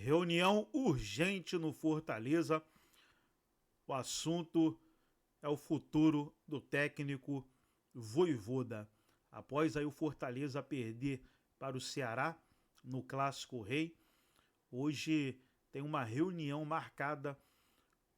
Reunião urgente no Fortaleza. O assunto é o futuro do técnico Vojvoda. Após aí o Fortaleza perder para o Ceará no Clássico Rei, hoje tem uma reunião marcada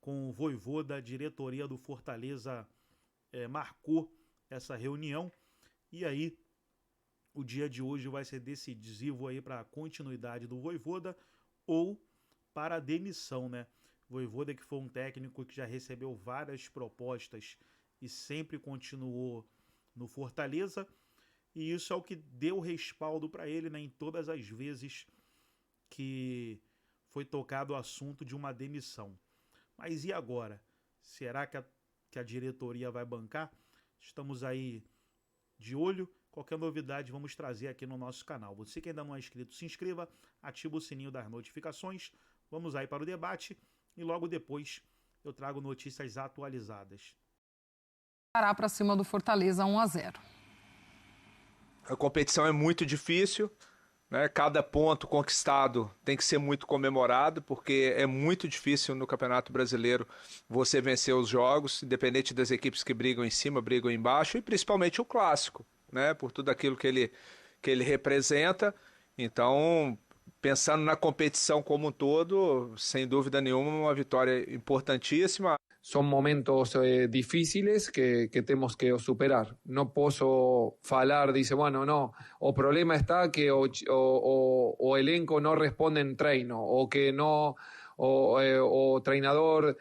com o Vojvoda. A diretoria do Fortaleza marcou essa reunião e aí o dia de hoje vai ser decisivo aí para a continuidade do Vojvoda ou para a demissão, né? Vojvoda, que foi um técnico que já recebeu várias propostas e sempre continuou no Fortaleza, e isso é o que deu respaldo para ele, né, em todas as vezes que foi tocado o assunto de uma demissão. Mas e agora? Será que a diretoria vai bancar? Estamos aí de olho. Qualquer novidade vamos trazer aqui no nosso canal. Você que ainda não é inscrito, se inscreva, ativa o sininho das notificações. Vamos aí para o debate e logo depois eu trago notícias atualizadas. Para cima do Fortaleza 1-0. A competição é muito difícil, né? Cada ponto conquistado tem que ser muito comemorado, porque é muito difícil no Campeonato Brasileiro você vencer os jogos, independente das equipes que brigam em cima, brigam embaixo, e principalmente o clássico, né? Por tudo aquilo que ele representa. Então, pensando na competição como um todo, sem dúvida nenhuma, uma vitória importantíssima. Son momentos difíciles que tenemos que superar. No puedo falar, dice, bueno, no, o problema está que o elenco no responde en treino, o que no, o treinador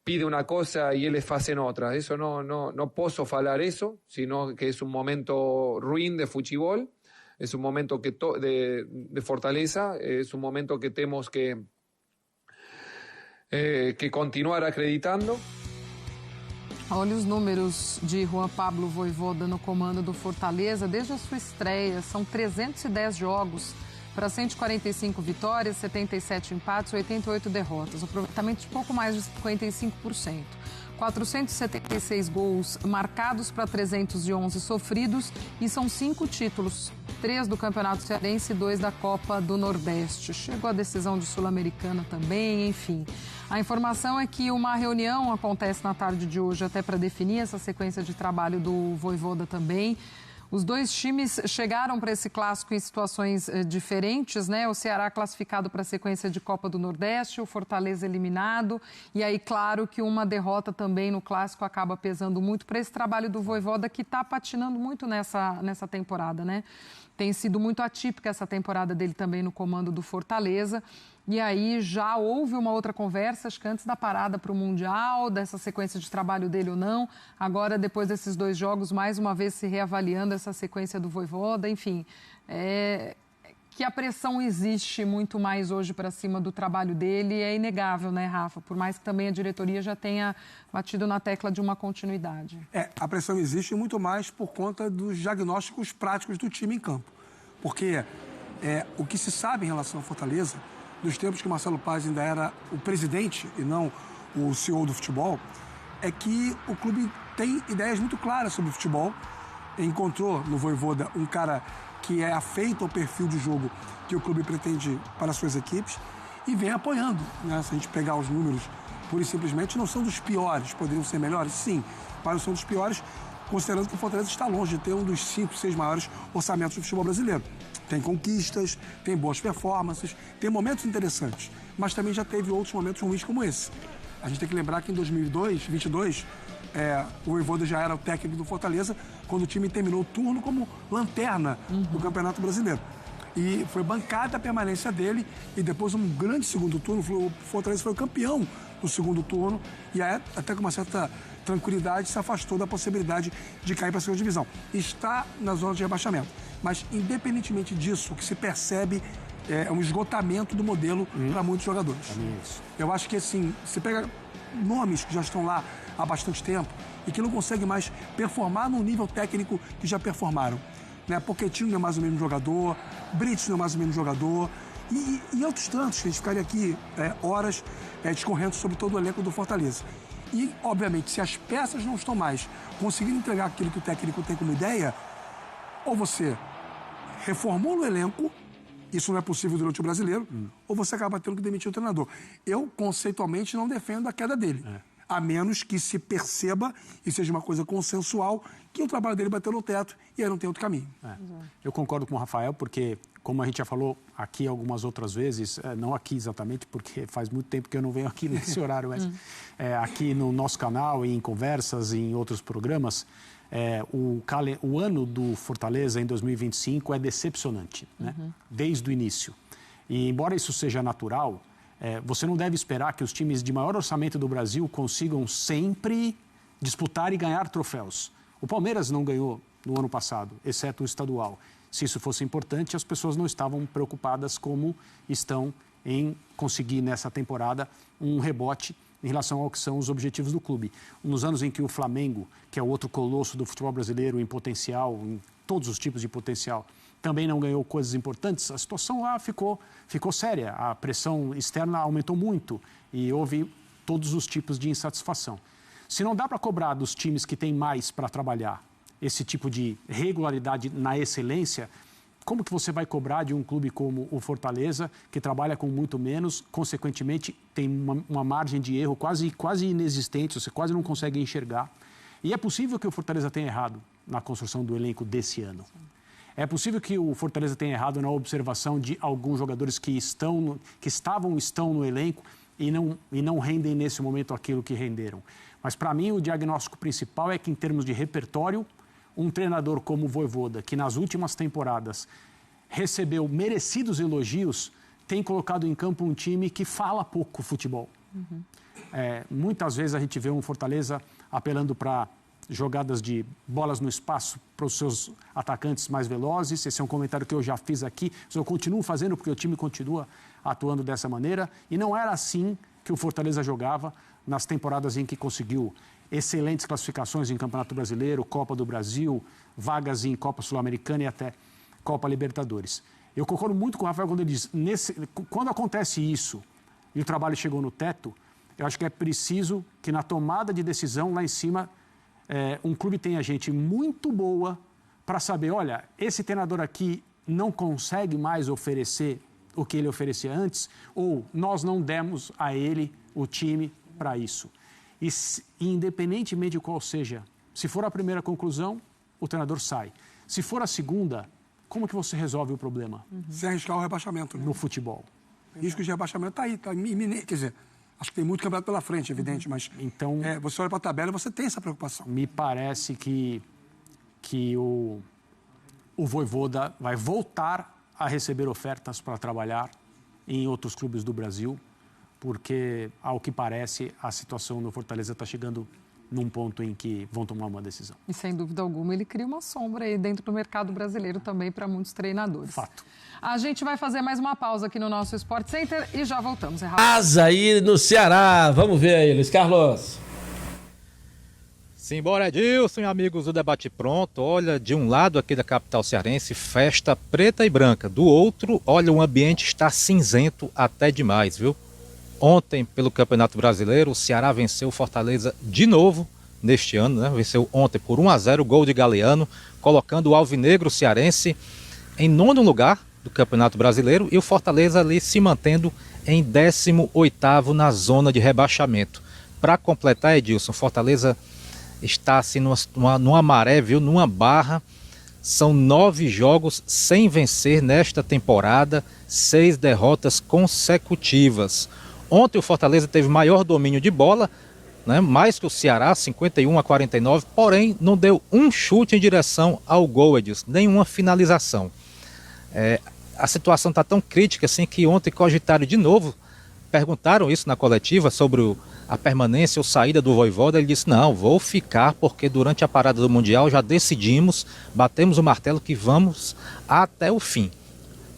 pide una cosa y ellos hacen otra. Eso no puedo falar eso, sino que es un momento ruin de fútbol, es un momento de fortaleza, es un momento que tenemos que continuar acreditando. Olha os números de Juan Pablo Vojvoda no comando do Fortaleza desde a sua estreia. São 310 jogos para 145 vitórias, 77 empates, 88 derrotas. Aproveitamento de pouco mais de 55%. 476 gols marcados para 311 sofridos e são 5 títulos. 3 do Campeonato Cearense e 2 da Copa do Nordeste. Chegou a decisão de Sul-Americana também, enfim. A informação é que uma reunião acontece na tarde de hoje até para definir essa sequência de trabalho do Vojvoda também. Os dois times chegaram para esse clássico em situações diferentes, né? O Ceará classificado para a sequência de Copa do Nordeste, o Fortaleza eliminado. E aí, claro que uma derrota também no clássico acaba pesando muito para esse trabalho do Vojvoda, que está patinando muito nessa temporada, né? Tem sido muito atípica essa temporada dele também no comando do Fortaleza. E aí já houve uma outra conversa, acho que antes da parada para o Mundial, dessa sequência de trabalho dele ou não. Agora, depois desses 2 jogos, mais uma vez se reavaliando essa sequência do Vojvoda. Enfim, que a pressão existe muito mais hoje para cima do trabalho dele é inegável, né, Rafa? Por mais que também a diretoria já tenha batido na tecla de uma continuidade. A pressão existe muito mais por conta dos diagnósticos práticos do time em campo. Porque o que se sabe em relação ao Fortaleza, dos tempos que o Marcelo Paz ainda era o presidente e não o CEO do futebol, é que o clube tem ideias muito claras sobre o futebol. Encontrou no Vojvoda um cara que é afeito ao perfil de jogo que o clube pretende para as suas equipes e vem apoiando, né? Se a gente pegar os números, pura e simplesmente, não são dos piores, poderiam ser melhores, sim, mas não são dos piores, considerando que o Fortaleza está longe de ter um dos 5, 6 maiores orçamentos do futebol brasileiro. Tem conquistas, tem boas performances, tem momentos interessantes, mas também já teve outros momentos ruins como esse. A gente tem que lembrar que em 2022, o Vojvoda já era o técnico do Fortaleza quando o time terminou o turno como lanterna do Campeonato Brasileiro. E foi bancada a permanência dele e depois um grande segundo turno, o Fortaleza foi o campeão do segundo turno e aí, até com uma certa tranquilidade, se afastou da possibilidade de cair para a segunda divisão. Está na zona de rebaixamento. Mas, independentemente disso, o que se percebe é um esgotamento do modelo para muitos jogadores. Eu acho que, assim, você pega nomes que já estão lá há bastante tempo e que não conseguem mais performar no nível técnico que já performaram. Né? Pochettino não é mais o mesmo jogador, Brits não é mais o mesmo jogador e outros tantos que a gente ficaria aqui horas discorrendo sobre todo o elenco do Fortaleza. E, obviamente, se as peças não estão mais conseguindo entregar aquilo que o técnico tem como ideia, ou você reformula o elenco isso não é possível durante o Brasileiro, ou você acaba tendo que demitir o treinador. Eu, conceitualmente, não defendo a queda dele. A menos que se perceba, e seja uma coisa consensual, que o trabalho dele bateu no teto e aí não tem outro caminho. Eu concordo com o Rafael, porque, como a gente já falou aqui algumas outras vezes, não aqui exatamente, porque faz muito tempo que eu não venho aqui nesse horário, mas aqui no nosso canal, em conversas, em outros programas, o ano do Fortaleza em 2025 é decepcionante, né? Desde o início. E, embora isso seja natural, você não deve esperar que os times de maior orçamento do Brasil consigam sempre disputar e ganhar troféus. O Palmeiras não ganhou no ano passado, exceto o estadual. Se isso fosse importante, as pessoas não estavam preocupadas como estão em conseguir nessa temporada um rebote em relação ao que são os objetivos do clube. Nos anos em que o Flamengo, que é o outro colosso do futebol brasileiro em potencial, em todos os tipos de potencial, também não ganhou coisas importantes, a situação lá ficou séria. A pressão externa aumentou muito e houve todos os tipos de insatisfação. Se não dá para cobrar dos times que têm mais para trabalhar esse tipo de regularidade na excelência, como que você vai cobrar de um clube como o Fortaleza, que trabalha com muito menos, consequentemente tem uma margem de erro quase inexistente, você quase não consegue enxergar. E é possível que o Fortaleza tenha errado na construção do elenco desse ano. É possível que o Fortaleza tenha errado na observação de alguns jogadores que estão no elenco e não rendem nesse momento aquilo que renderam. Mas, para mim, o diagnóstico principal é que, em termos de repertório, um treinador como o Vojvoda, que nas últimas temporadas recebeu merecidos elogios, tem colocado em campo um time que fala pouco futebol. Muitas vezes a gente vê um Fortaleza apelando para jogadas de bolas no espaço para os seus atacantes mais velozes. Esse é um comentário que eu já fiz aqui, mas eu continuo fazendo porque o time continua atuando dessa maneira. E não era assim que o Fortaleza jogava nas temporadas em que conseguiu excelentes classificações em Campeonato Brasileiro, Copa do Brasil, vagas em Copa Sul-Americana e até Copa Libertadores. Eu concordo muito com o Rafael quando ele diz, quando acontece isso e o trabalho chegou no teto, eu acho que é preciso que na tomada de decisão lá em cima um clube tenha gente muito boa para saber, olha, esse treinador aqui não consegue mais oferecer o que ele oferecia antes, ou nós não demos a ele o time para isso. E independentemente de qual seja, se for a primeira conclusão, o treinador sai. Se for a segunda, como que você resolve o problema? Sem arriscar o rebaixamento, né? No futebol. Risco de rebaixamento está aí, está iminente. Quer dizer, acho que tem muito campeonato pela frente, evidente, mas então, você olha para a tabela e você tem essa preocupação. Me parece que o Vojvoda vai voltar a receber ofertas para trabalhar em outros clubes do Brasil, porque, ao que parece, a situação no Fortaleza está chegando num ponto em que vão tomar uma decisão. E, sem dúvida alguma, ele cria uma sombra aí dentro do mercado brasileiro também para muitos treinadores. Fato. A gente vai fazer mais uma pausa aqui no nosso Sport Center e já voltamos. Asa aí no Ceará. Vamos ver aí, Luiz Carlos. Simbora, Edilson e amigos do Debate Pronto. Olha, de um lado aqui da capital cearense, festa preta e branca. Do outro, olha, o ambiente está cinzento até demais, viu? Ontem, pelo Campeonato Brasileiro, o Ceará venceu o Fortaleza de novo neste ano, né? Venceu ontem por 1-0, gol de Galeano, colocando o alvinegro cearense em 9º lugar do Campeonato Brasileiro e o Fortaleza ali se mantendo em 18º na zona de rebaixamento. Para completar, Edilson, Fortaleza está assim numa maré, viu? Numa barra. São 9 jogos sem vencer nesta temporada, 6 derrotas consecutivas. Ontem o Fortaleza teve maior domínio de bola, né, mais que o Ceará, 51-49, porém não deu um chute em direção ao gol, Edilson, nenhuma finalização. A situação está tão crítica assim que ontem cogitaram de novo, perguntaram isso na coletiva sobre a permanência ou saída do Vojvoda. Ele disse, não, vou ficar porque durante a parada do Mundial já decidimos, batemos o martelo que vamos até o fim.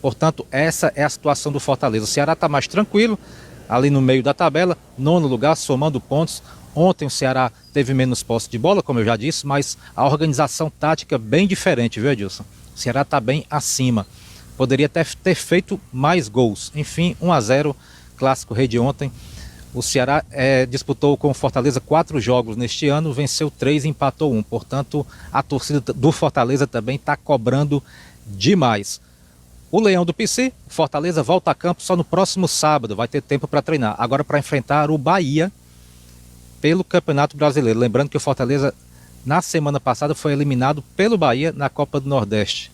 Portanto, essa é a situação do Fortaleza. O Ceará está mais tranquilo, ali no meio da tabela, 9º lugar, somando pontos. Ontem o Ceará teve menos posse de bola, como eu já disse, mas a organização tática bem diferente, viu, Edilson? O Ceará está bem acima. Poderia ter feito mais gols. Enfim, 1-0, clássico rei de ontem. O Ceará disputou com o Fortaleza 4 jogos neste ano, venceu 3 e empatou 1. Portanto, a torcida do Fortaleza também está cobrando demais. O Leão do PC, Fortaleza, volta a campo só no próximo sábado, vai ter tempo para treinar. Agora para enfrentar o Bahia pelo Campeonato Brasileiro. Lembrando que o Fortaleza, na semana passada, foi eliminado pelo Bahia na Copa do Nordeste.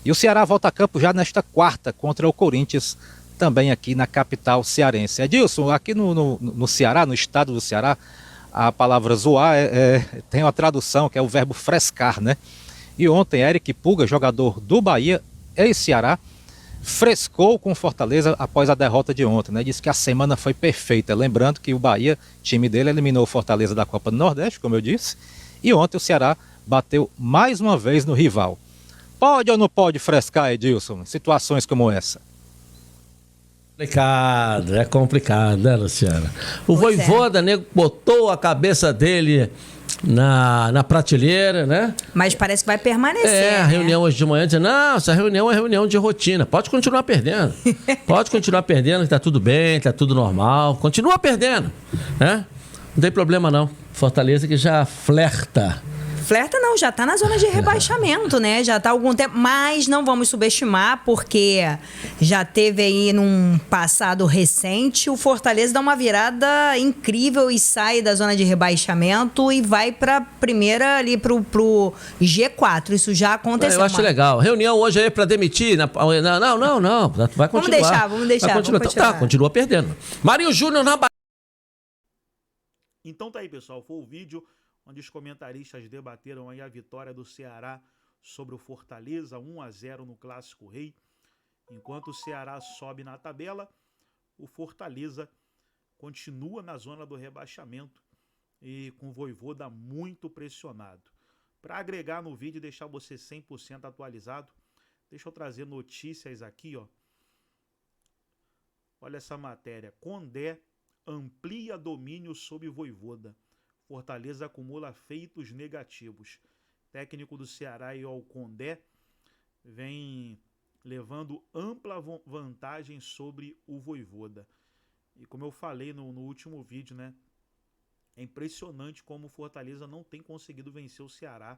E o Ceará volta a campo já nesta quarta contra o Corinthians, também aqui na capital cearense. Edilson, aqui no Ceará, no estado do Ceará, a palavra zoar tem uma tradução que é o verbo frescar, né? E ontem, Eric Puga, jogador do Bahia, ex-Ceará, frescou com o Fortaleza após a derrota de ontem, né? Disse que a semana foi perfeita. Lembrando que o Bahia, time dele, eliminou o Fortaleza da Copa do Nordeste, como eu disse, e ontem o Ceará bateu mais uma vez no rival. Pode ou não pode frescar, Edilson, em situações como essa? É complicado, né, Luciana? O Vojvoda, nego, botou a cabeça dele na prateleira, né? Mas parece que vai permanecer. A reunião hoje de manhã dizendo, não, essa reunião é reunião de rotina. Pode continuar perdendo. Pode continuar perdendo, que tá tudo bem, tá tudo normal. Continua perdendo, né? Não tem problema não. Fortaleza que já flerta. Flerta não, já tá na zona de rebaixamento, né? Já tá há algum tempo, mas não vamos subestimar, porque já teve aí num passado recente, o Fortaleza dá uma virada incrível e sai da zona de rebaixamento e vai pra primeira ali pro G4. Isso já aconteceu. Eu acho legal. Reunião hoje aí pra demitir. Não. Vai continuar. Vamos deixar. Vai continuar. Então, tá, continua perdendo. Marinho Júnior na Bahia. Então tá aí, pessoal. Foi o vídeo onde os comentaristas debateram aí a vitória do Ceará sobre o Fortaleza, 1-0 no Clássico Rei. Enquanto o Ceará sobe na tabela, o Fortaleza continua na zona do rebaixamento e com o Vojvoda muito pressionado. Para agregar no vídeo e deixar você 100% atualizado, deixa eu trazer notícias aqui, ó. Olha essa matéria. Condé amplia domínio sobre Vojvoda. Fortaleza acumula feitos negativos. Técnico do Ceará, o Condé, vem levando ampla vantagem sobre o Vojvoda. E como eu falei no último vídeo, né? É impressionante como o Fortaleza não tem conseguido vencer o Ceará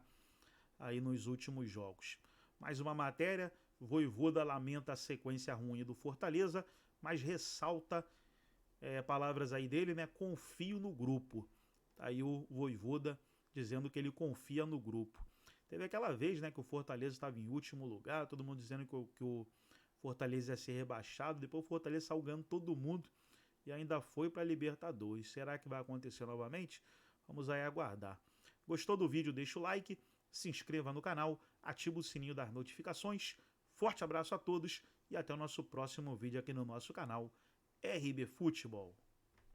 aí nos últimos jogos. Mais uma matéria, Vojvoda lamenta a sequência ruim do Fortaleza, mas ressalta palavras aí dele, né? Confio no grupo. Aí o Vojvoda dizendo que ele confia no grupo. Teve aquela vez, né, que o Fortaleza estava em último lugar, todo mundo dizendo que o Fortaleza ia ser rebaixado, depois o Fortaleza saiu ganhando todo mundo e ainda foi para a Libertadores. Será que vai acontecer novamente? Vamos aí aguardar. Gostou do vídeo? Deixa o like, se inscreva no canal, ativa o sininho das notificações. Forte abraço a todos e até o nosso próximo vídeo aqui no nosso canal RB Futebol.